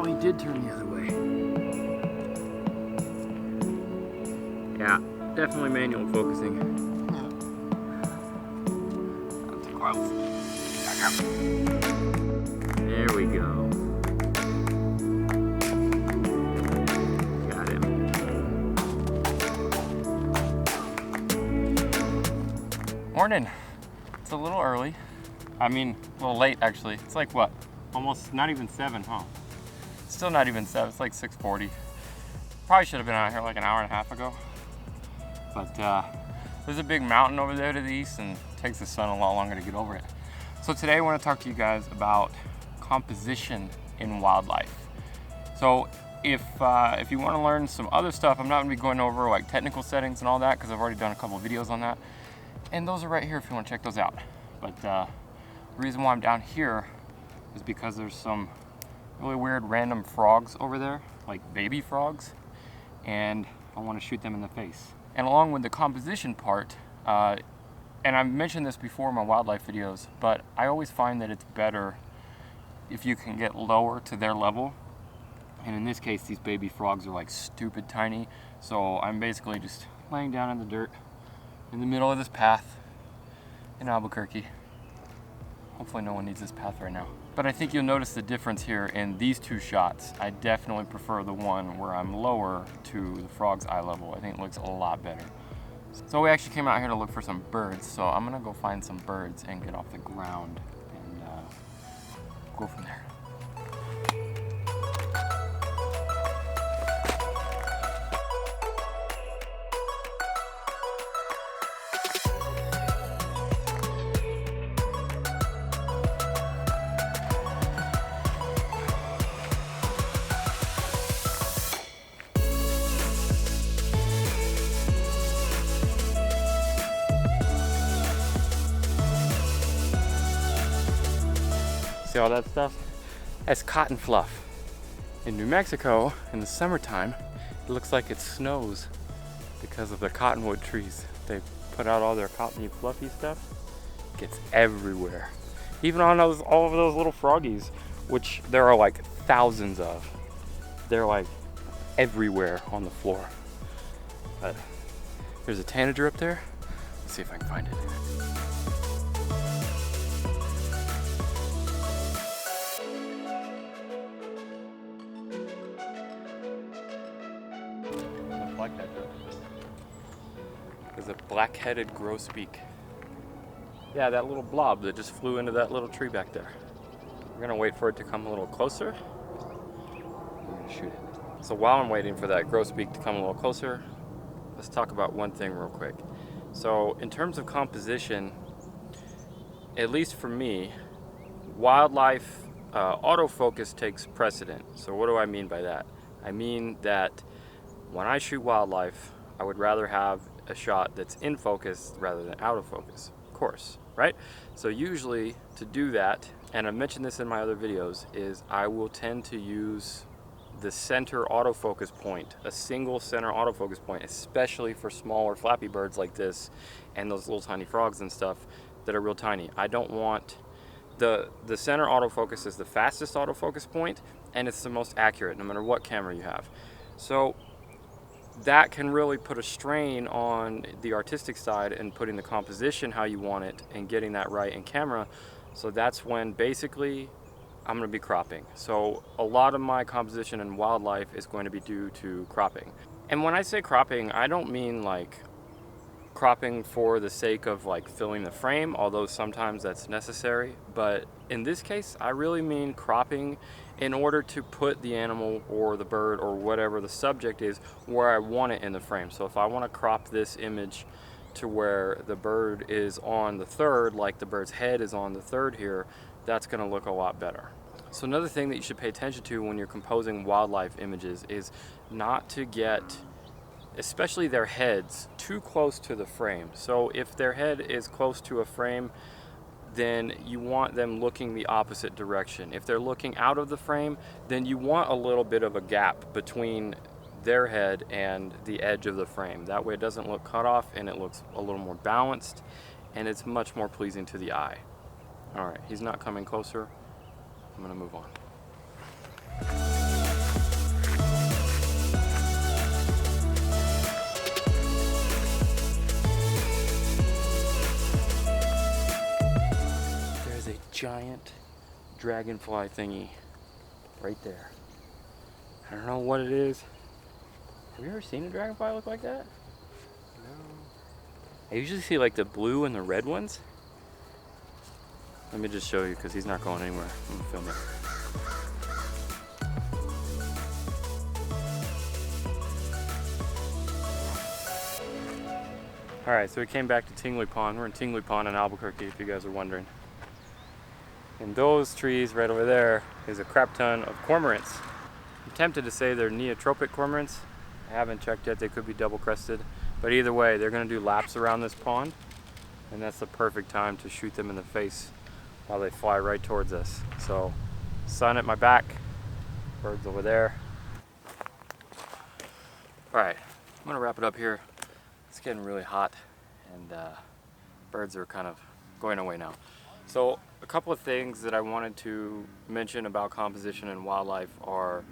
Oh, he did turn the other way. Yeah, definitely manual focusing. Yeah. That'll take a while. Back up. There we go. Got him. Morning. It's a little early. I mean, a little late actually. It's like what? Almost not even 7, huh? Still not even 7. It's like 6:40. Probably should have been out here like an hour and a half ago. But there's a big mountain over there to the east and it takes the sun a lot longer to get over it. So today I want to talk to you guys about composition in wildlife. So if you want to learn some other stuff, I'm not going to be going over like technical settings and all that because I've already done a couple of videos on that. And those are right here if you want to check those out. But the reason why I'm down here is because there's some really weird random frogs over there, like baby frogs, and I want to shoot them in the face. And along with the composition part, and I've mentioned this before in my wildlife videos, but I always find that it's better if you can get lower to their level. And in this case, these baby frogs are like stupid tiny. So I'm basically just laying down in the dirt in the middle of this path in Albuquerque. Hopefully no one needs this path right now. But I think you'll notice the difference here in these two shots. I definitely prefer the one where I'm lower to the frog's eye level. I think it looks a lot better. So we actually came out here to look for some birds. So I'm gonna go find some birds and get off the ground and go from there. See all that stuff? That's cotton fluff. In New Mexico, in the summertime, it looks like it snows because of the cottonwood trees. They put out all their cottony fluffy stuff. It gets everywhere. Even on all of those little froggies, which there are like thousands of. They're like everywhere on the floor. But there's a tanager up there. Let's see if I can find it. There's a black-headed grosbeak. Yeah, that little blob that just flew into that little tree back there. We're gonna wait for it to come a little closer. We're gonna shoot it. So while I'm waiting for that grosbeak to come a little closer, let's talk about one thing real quick. So in terms of composition, at least for me, wildlife autofocus takes precedent. So what do I mean by that? I mean that when I shoot wildlife, I would rather have a shot that's in focus rather than out of focus, of course, right? So usually to do that, and I mentioned this in my other videos, is I will tend to use the center autofocus point, a single center autofocus point, especially for smaller flappy birds like this and those little tiny frogs and stuff that are real tiny. I don't want the center autofocus is the fastest autofocus point and it's the most accurate no matter what camera you have. So that can really put a strain on the artistic side and putting the composition how you want it and getting that right in camera. So that's when basically I'm going to be cropping. So a lot of my composition in wildlife is going to be due to cropping. And when I say cropping, I don't mean like cropping for the sake of like filling the frame, although sometimes that's necessary. But in this case, I really mean cropping in order to put the animal or the bird or whatever the subject is where I want it in the frame. So if I want to crop this image to where the bird is on the third, like the bird's head is on the third here, that's going to look a lot better. So another thing that you should pay attention to when you're composing wildlife images is not to get, especially their heads, too close to the frame. So if their head is close to a frame, then you want them looking the opposite direction. If they're looking out of the frame, then you want a little bit of a gap between their head and the edge of the frame. That way it doesn't look cut off and it looks a little more balanced and it's much more pleasing to the eye. All right, he's not coming closer. I'm gonna move on. dragonfly thingy right there. I don't know what it is. Have you ever seen a dragonfly look like that? No. I usually see like the blue and the red ones. Let me just show you because he's not going anywhere. I'm gonna film it. All right, so we came back to Tingley Pond. We're in Tingley Pond in Albuquerque, if you guys are wondering. And those trees right over there is a crap ton of cormorants. I'm tempted to say they're neotropic cormorants. I haven't checked yet, they could be double crested. But either way, they're gonna do laps around this pond. And that's the perfect time to shoot them in the face while they fly right towards us. So, sun at my back, birds over there. All right, I'm gonna wrap it up here. It's getting really hot and birds are kind of going away now. So a couple of things that I wanted to mention about composition and wildlife are,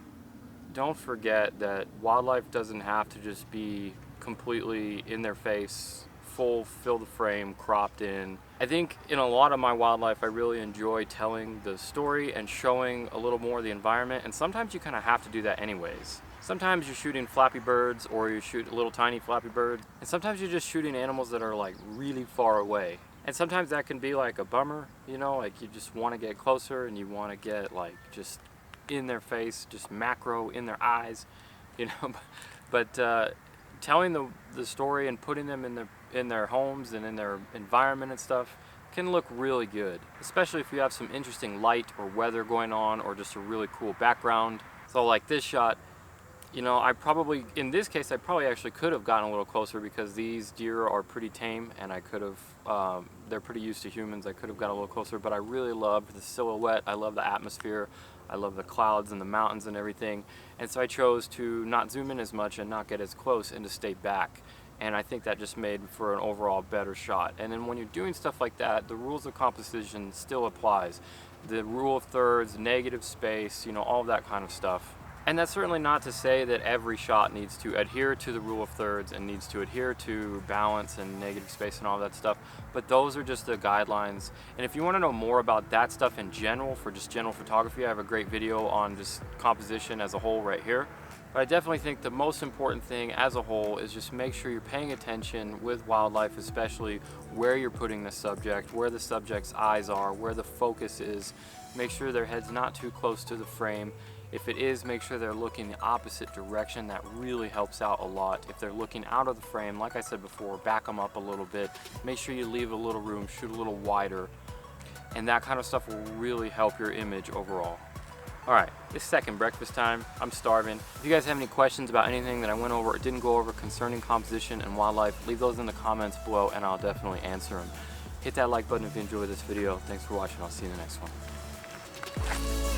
don't forget that wildlife doesn't have to just be completely in their face, full, fill the frame, cropped in. I think in a lot of my wildlife I really enjoy telling the story and showing a little more of the environment, and sometimes you kind of have to do that anyways. Sometimes you're shooting flappy birds or you shoot little tiny flappy birds, and sometimes you're just shooting animals that are like really far away. And sometimes that can be like a bummer, you know, like you just want to get closer and you want to get like just in their face, just macro in their eyes, you know. But telling the story and putting them in their homes and in their environment and stuff can look really good, especially if you have some interesting light or weather going on or just a really cool background. So like this shot, you know, in this case, I probably actually could have gotten a little closer because these deer are pretty tame and I could have, they're pretty used to humans. I could have got a little closer, but I really loved the silhouette. I love the atmosphere. I love the clouds and the mountains and everything. And so I chose to not zoom in as much and not get as close and to stay back. And I think that just made for an overall better shot. And then when you're doing stuff like that, the rules of composition still applies. The rule of thirds, negative space, you know, all of that kind of stuff. And that's certainly not to say that every shot needs to adhere to the rule of thirds and needs to adhere to balance and negative space and all that stuff, but those are just the guidelines. And if you want to know more about that stuff in general, for just general photography, I have a great video on just composition as a whole right here. But I definitely think the most important thing as a whole is just make sure you're paying attention with wildlife, especially where you're putting the subject, where the subject's eyes are, where the focus is. Make sure their head's not too close to the frame. If it is, make sure they're looking the opposite direction. That really helps out a lot. If they're looking out of the frame, like I said before, back them up a little bit. Make sure you leave a little room, shoot a little wider. And that kind of stuff will really help your image overall. All right, it's second breakfast time. I'm starving. If you guys have any questions about anything that I went over or didn't go over concerning composition and wildlife, leave those in the comments below and I'll definitely answer them. Hit that like button if you enjoyed this video. Thanks for watching. I'll see you in the next one.